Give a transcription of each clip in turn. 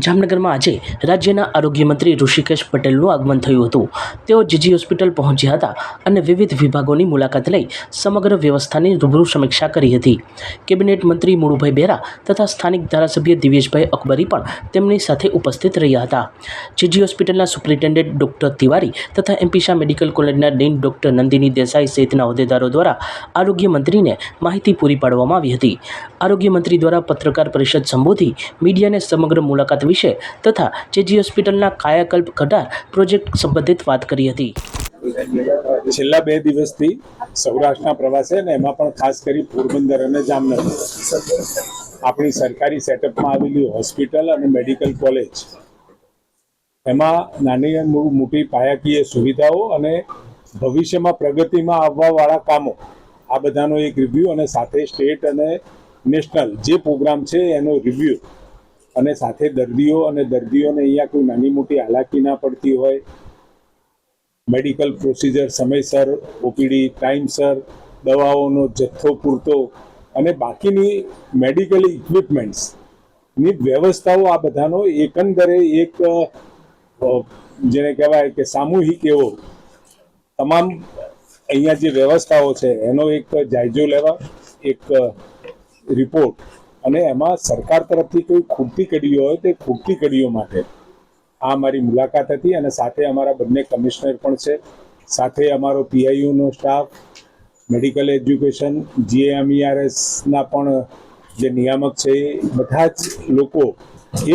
જામનગરમાં આજે રાજ્યના આરોગ્ય મંત્રી ઋષિકેશ પટેલનું આગમન થયું હતું. તેઓ જીજી હોસ્પિટલ પહોંચ્યા હતા અને વિવિધ વિભાગોની મુલાકાત લઈ સમગ્ર વ્યવસ્થાની રૂબરૂ સમીક્ષા કરી હતી. કેબિનેટ મંત્રી મુળુભાઈ બેરા તથા સ્થાનિક ધારાસભ્ય દિવેશભાઈ અકબરી પણ તેમની સાથે ઉપસ્થિત રહ્યા હતા. જીજી હોસ્પિટલના સુપ્રિન્ટેન્ડન્ટ ડોક્ટર તિવારી તથા એમપી મેડિકલ કોલેજના ડીન ડોક્ટર નંદિની દેસાઈ સહિતના હોદ્દેદારો દ્વારા આરોગ્ય મંત્રીને માહિતી પૂરી પાડવામાં આવી હતી. આરોગ્ય મંત્રી દ્વારા પત્રકાર પરિષદ સંબોધી મીડિયાને સમગ્ર મુલાકાત વિશે તથા જીજી હોસ્પિટલના કાયાકલ્પ કટાર પ્રોજેક્ટ સંબંધિત વાત કરી હતી. છેલ્લા 2 દિવસથી સૌરાષ્ટ્રના પ્રવાસે અને એમાં પણ ખાસ કરી પોરબંદર અને જામનગર આપણી સરકારી સેટઅપમાં આવેલી હોસ્પિટલ અને મેડિકલ કોલેજ એમાં નાની અને મોટી પાયાકીય સુવિધાઓ અને ભવિષ્યમાં પ્રગતિમાં આવવાવાળા કામો આ બધાનો એક રિવ્યૂ અને સાથે સ્ટેટ અને નેશનલ જે પ્રોગ્રામ છે એનો રિવ્યૂ અને સાથે દર્દીઓને અહીંયા કોઈ નાની મોટી હાલાકી ના પડતી હોય, મેડિકલ પ્રોસિજર સમયસર, ઓપીડી ટાઈમસર, દવાઓનો જથ્થો પૂરતો અને બાકીની મેડિકલ ઇક્વિપમેન્ટ્સની વ્યવસ્થાઓ આ બધાનો એકંદરે એક જેને કહેવાય કે સામૂહિક એવો તમામ અહીંયા જે વ્યવસ્થાઓ છે એનો એક જાયજો લેવા, એક રિપોર્ટ અને એમાં સરકાર તરફથી કોઈ ખૂટતી કડીઓ હોય તે ખૂટતી કડીઓ માટે આ અમારી મુલાકાત હતી. અને સાથે અમારા બંને કમિશનર પણ છે, સાથે અમારો પીઆઈયુનો સ્ટાફ, મેડિકલ એજ્યુકેશન, GMERSના પણ જે નિયામક છે એ બધા જ લોકો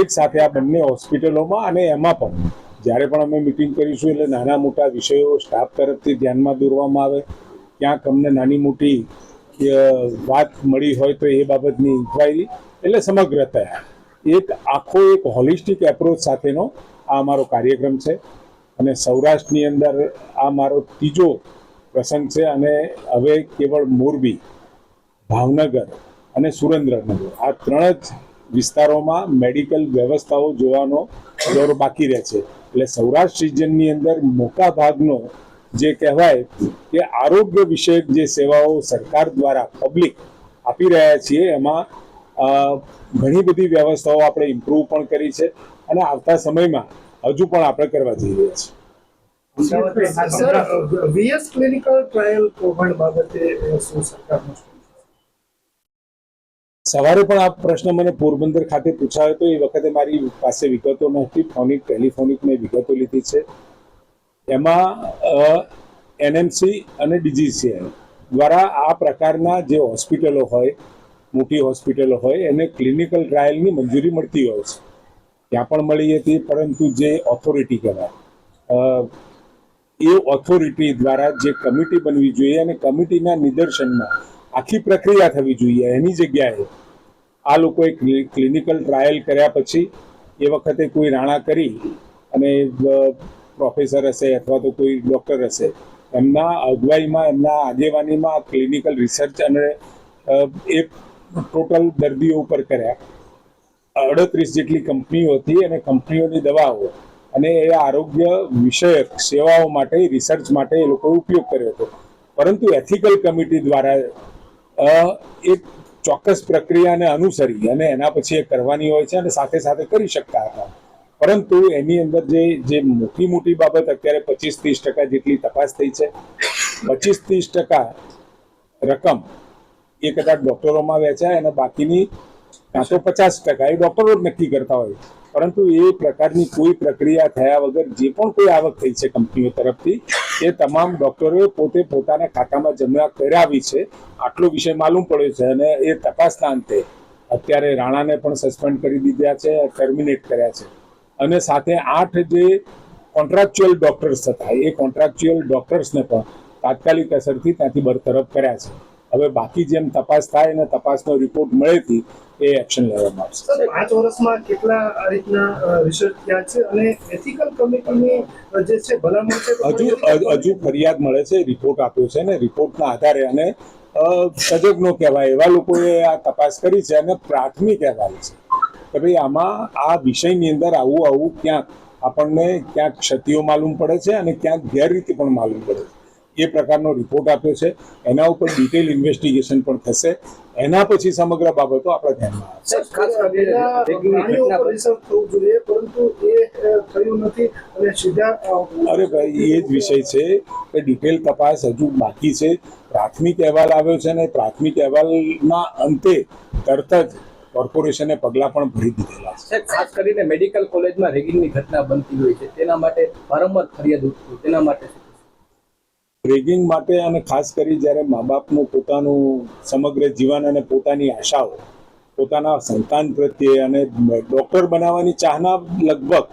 એક સાથે આ બંને હોસ્પિટલોમાં અને એમાં પણ જ્યારે પણ અમે મિટિંગ કરીશું એટલે નાના મોટા વિષયો સ્ટાફ તરફથી ધ્યાનમાં દોરવામાં આવે. ક્યાંક અમને નાની મોટી વાત મળી હોય તો એ બાબતની ઇન્ક્વાયરી એટલે સમગ્રતા એક આખો એક હોલિસ્ટિક એપ્રોચ સાથેનો આ અમારો કાર્યક્રમ છે. અને સૌરાષ્ટ્રની અંદર આ મારો 3જો પ્રસંગ છે અને હવે કેવળ મોરબી, ભાવનગર અને સુરેન્દ્રનગર આ 3 જ વિસ્તારોમાં મેડિકલ વ્યવસ્થાઓ જોવાનો દોર બાકી રહે છે. એટલે સૌરાષ્ટ્ર રિજનની અંદર મોટા ભાગનો જે કહેવાય કે આરોગ્ય વિષયક જે સેવાઓ સરકાર દ્વારા પબ્લિક આપી રહ્યા છીએ એમાં ઘણી બધી વ્યવસ્થાઓ આપણે ઇમ્પ્રૂવ પણ કરી છે અને આવતા સમયમાં હજુ પણ આપણે કરવા જઈ રહ્યા છીએ. વીએસ ક્લિનિકલ ટ્રાયલ કૌભાંડ બાબતે શું સરકારનું સવારે પણ આ પ્રશ્ન મને પોરબંદર ખાતે પૂછાયો હતો. એ વખતે મારી પાસે વિગતો નથી, ટેલિફોનિક મેં વિગતો લીધી છે. એમાં NMC અને DGCI દ્વારા આ પ્રકારના જે હોસ્પિટલો હોય, મોટી હોસ્પિટલો હોય એને ક્લિનિકલ ટ્રાયલની મંજૂરી મળતી હોય છે. ત્યાં પણ મળી હતી, પરંતુ જે ઓથોરિટી કહેવાય એ ઓથોરિટી દ્વારા જે કમિટી બનવી જોઈએ અને કમિટીના નિદર્શનમાં આખી પ્રક્રિયા થવી જોઈએ, એની જગ્યાએ આ લોકોએ ક્લિનિકલ ટ્રાયલ કર્યા પછી એ વખતે કોઈ રાણા કરી અને પ્રોફેસર હશે અથવા તો કોઈ ડૉક્ટર હશે એમના અગવાઈમાં, એમના આગેવાનીમાં ક્લિનિકલ રિસર્ચ અને એ ટોટલ દર્દીઓ ઉપર કર્યા. 38 જેટલી કંપનીઓ હતી અને કંપનીઓની દવાઓ અને એ આરોગ્ય વિષયક સેવાઓ માટે, રિસર્ચ માટે એ લોકોએ ઉપયોગ કર્યો હતો. પરંતુ એથિકલ કમિટી દ્વારા એક ચોક્કસ પ્રક્રિયાને અનુસરી અને એના પછી એ કરવાની હોય છે અને સાથે સાથે કરી શકતા હતા. પરંતુ એની અંદર જે મોટી બાબત અત્યારે 25-30% જેટલી તપાસ થઈ છે. 25-30% રકમ એ કદાચ ડૉક્ટરોમાં વેચાય અને બાકીની કાં તો 50% એ ડૉક્ટરો જ નક્કી કરતા હોય. પરંતુ એ પ્રકારની કોઈ પ્રક્રિયા થયા વગર જે પણ કોઈ આવક થઈ છે કંપનીઓ તરફથી એ તમામ ડૉક્ટરોએ પોતે પોતાના ખાતામાં જમા કરાવી છે. આટલો વિષય માલુમ પડ્યો છે અને એ તપાસના અંતે અત્યારે રાણાને પણ સસ્પેન્ડ કરી દીધા છે, ટર્મિનેટ કર્યા છે. અને સાથે 8 જે કોન્ટ્રાક્ચ્યુઅલ ડૉક્ટર્સ હતા એ કોન્ટ્રાક્ચ્યુઅલ ડૉક્ટર્સને પણ તાત્કાલિક અસરથી ત્યાંથી બરતરફ કર્યા છે. હવે બાકી જેમ તપાસ થાય અને તપાસનો રિપોર્ટ મળેથી એ એક્શન લેવામાં આવશે. 5 વર્ષમાં કેટલા આ રીતના રિસર્ચ થયા છે અને એથિકલ કમિટીની જે છે ભલામણ છે હજુ ફરિયાદ મળે છે, રિપોર્ટ આપ્યો છે ને રિપોર્ટના આધારે અને તજજ્ઞો કહેવાય એવા લોકોએ આ તપાસ કરી છે અને પ્રાથમિક અહેવાલ છે કે ભાઈ આમાં આ વિષયની અંદર આવું ક્યાંક આપણને ક્યાંક ક્ષતિઓ માલુમ પડે છે અને ક્યાંક ગેરરીતિ પણ માલુમ પડે છે. એ પ્રકારનો રિપોર્ટ આપ્યો છે. એના ઉપર ડિટેલ ઇન્વેસ્ટિગેશન પણ થશે. એના પછી સમગ્ર બાબતો આપણા ધ્યાનમાં આવશે. ખાસ કરીને પ્રાણીઓ ઉપર રિસર્ચ થવું જોઈએ, પરંતુ એ થયું નથી અને સીધા અરે ભાઈ, એ જ વિષય છે કે ડિટેલ તપાસ હજુ બાકી છે. પ્રાથમિક અહેવાલ આવ્યો છે ને પ્રાથમિક અહેવાલના અંતે તરત જ કોર્પોરેશને પગલાં પણ ભરી દીધેલા છે. સાહેબ, ખાસ કરીને મેડિકલ કોલેજમાં રેગિંગની ઘટના બનતી હોય છે, તેના માટે વારંવાર ફરિયાદ ઉઠતી, તેના માટે રેગિંગ માટે અને ખાસ કરી જ્યારે મા બાપનું પોતાનું સમગ્ર જીવન અને પોતાની આશાઓ પોતાના સંતાન પ્રત્યે અને ડૉક્ટર બનાવવાની ચાહના લગભગ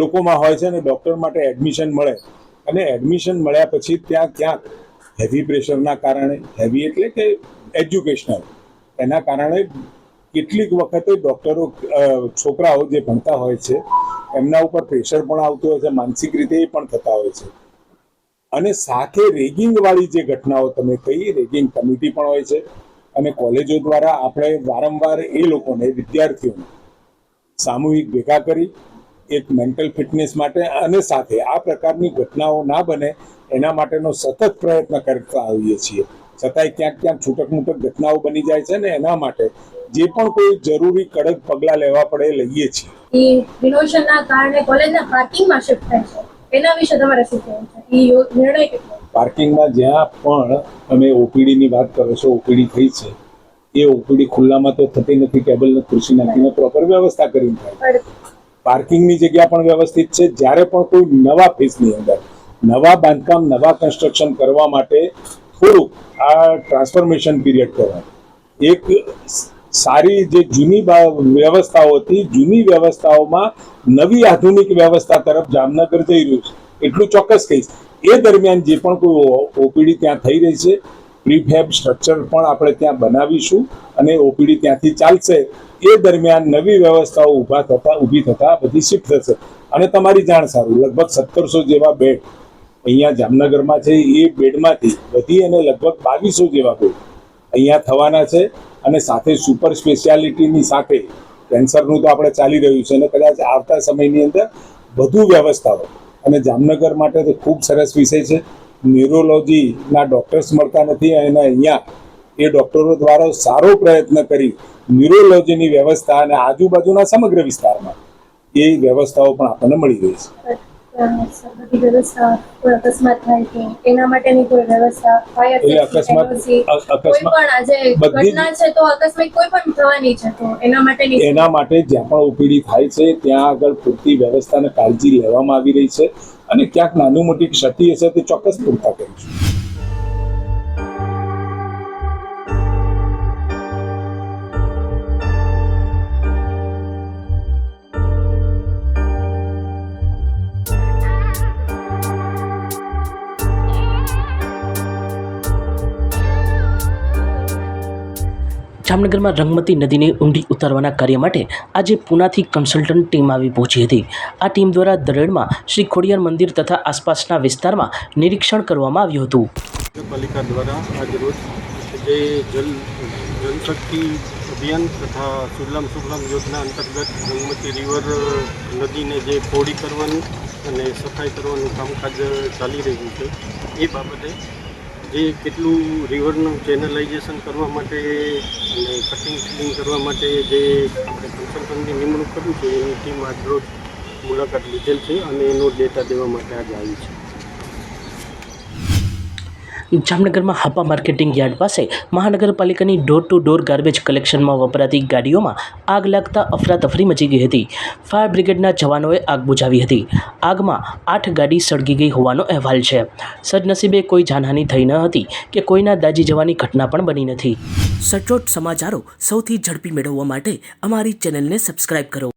લોકોમાં હોય છે અને ડૉક્ટર માટે એડમિશન મળે અને એડમિશન મળ્યા પછી ત્યાં ક્યાંક હેવી પ્રેશરના કારણે, હેવી એટલે કે એજ્યુકેશનલ, એના કારણે કેટલીક વખતે ડૉક્ટરો છોકરાઓ જે ભણતા હોય છે એમના ઉપર પ્રેશર પણ આવતું હોય છે, માનસિક રીતે એ પણ થતા હોય છે. અને સાથે રેગિંગ વાળી જે ઘટનાઓ તમે કહી, રેગિંગ કમિટી પણ હોય છે અને કોલેજો દ્વારા આપણે વારંવાર એ લોકોને, વિદ્યાર્થીઓને સામૂહિક ભેગા કરી એક મેન્ટલ ફિટનેસ માટે અને સાથે આ પ્રકારની ઘટનાઓ ના બને એના માટેનો સતત પ્રયત્ન કરતા આવીએ છીએ. છતાંય ક્યાંક ક્યાંક છૂટક મૂટક ઘટનાઓ બની જાય છે ને એના માટે જે પણ કોઈ જરૂરી કડક પગલાં લેવા પડે લઈએ છીએ. રિનોવેશનના કારણે કોલેજના પાર્કિંગમાં શિફ્ટ થાય છે, એના વિશે તમારે શું કહેવું છે? એ નિર્ણય કેટલો? પાર્કિંગમાં જ્યાં પણ તમે ઓપીડીની વાત કરો છો, ઓપીડી થઈ છે, એ ઓપીડી ખુલ્લામાં તો થતી નથી. ટેબલ ને ખુરશી નાખીને પ્રોપર વ્યવસ્થા કરીને થાય. પાર્કિંગની જગ્યા પણ વ્યવસ્થિત છે. જ્યારે પણ કોઈ નવા ફેઝની અંદર નવા બાંધકામ, નવા કન્સ્ટ્રક્શન કરવા માટે થોડુંક આ ટ્રાન્સફોર્મેશન પીરિયડ કહેવાય. એક સારી જે જૂની વ્યવસ્થાઓ હતી, જૂની વ્યવસ્થાઓમાં નવી આધુનિક વ્યવસ્થા તરફ જામનગર જઈ રહ્યું છે એટલું ચોક્કસ કહીશ. એ દરમિયાન જે પણ કોઈ ઓપીડી ત્યાં થઈ રહી છે, પ્રીફેબ સ્ટ્રક્ચર પણ આપણે ત્યાં બનાવીશું અને ઓપીડી ત્યાંથી ચાલશે. એ દરમિયાન નવી વ્યવસ્થાઓ ઊભી થતા બધી શિફ્ટ થશે. અને તમારી જાણ સારું, લગભગ 1700 જેવા બેડ અહીંયા જામનગરમાં છે. એ બેડમાંથી વધી અને લગભગ 2200 જેવા બેડ અહીંયા થવાના છે. અને સાથે સુપર સ્પેશિયાલિટીની સાથે કેન્સરનું તો આપણે ચાલી રહ્યું છે અને કદાચ આવતા સમયની અંદર વધુ વ્યવસ્થાઓ. અને જામનગર માટે તો ખૂબ સરસ વિષય છે. ન્યુરોલોજીના ડૉક્ટર્સ મળતા નથી અને અહીંયા એ ડૉક્ટરો દ્વારા સારો પ્રયત્ન કરી ન્યુરોલોજીની વ્યવસ્થા અને આજુબાજુના સમગ્ર વિસ્તારમાં એ વ્યવસ્થાઓ પણ આપણને મળી રહી છે. બધી વ્યવસ્થા, કોઈ અકસ્માત થાય કે એના માટેની કોઈ વ્યવસ્થા, ફાયર સેફ્ટી, કોઈ પણ આજે ઘટના છે તો અકસ્માત કોઈ પણ થવાની છે તો એના માટે જ્યાં પણ ઓપીડી થાય છે ત્યાં આગળ પૂરતી વ્યવસ્થા અને કાળજી લેવામાં આવી રહી છે અને ક્યાંક નાની મોટી ક્ષતિ હશે તે ચોક્કસ પૂરતા કરીશું. જામનગરમાં રંગમતી નદીને ઊંડી ઉતારવાના કાર્ય માટે આજે પૂનાથી કન્સલ્ટન્ટ ટીમ આવી પહોંચી હતી. આ ટીમ દ્વારા દરેડમાં શ્રી ખોડિયાર મંદિર તથા આસપાસના વિસ્તારમાં નિરીક્ષણ કરવામાં આવ્યું હતું. નગરપાલિકા દ્વારા આજરોજ જે જલશક્તિ અભિયાન તથા સુજલામ સુફલામ યોજના અંતર્ગત રંગમતી રિવર નદીને જે પહોળી કરવાનું અને સફાઈ કરવાનું કામકાજ ચાલી રહ્યું છે, એ બાબતે જે કેટલું રિવરનું ચેનલાઇઝેશન કરવા માટે અને કટિંગ ક્લીન કરવા માટે જે આપણે કન્સલ્ટન્ટની નિમણૂક કર્યું છે એની ટીમ આજરોજ મુલાકાત લીધેલ છે અને એનો ડેટા દેવા માટે આજે આવી છે. જામનગરમાં હાપા માર્કેટિંગ યાર્ડ પાસે મહાનગરપાલિકાની ડોર ટુ ડોર ગાર્બેજ કલેક્શનમાં વપરાતી ગાડીઓમાં આગ લાગતા અફરાતફરી મચી ગઈ હતી. ફાયર બ્રિગેડના જવાનોએ આગ બુઝાવી હતી. આગમાં 8 ગાડી સળગી ગઈ હોવાનો અહેવાલ છે. સદનસીબે કોઈ જાનહાનિ થઈ ન હતી કે કોઈના દાઝી જવાની ઘટના પણ બની નથી. સચોટ સમાચારો સૌથી ઝડપી મેળવવા માટે અમારી ચેનલને સબસ્ક્રાઇબ કરો.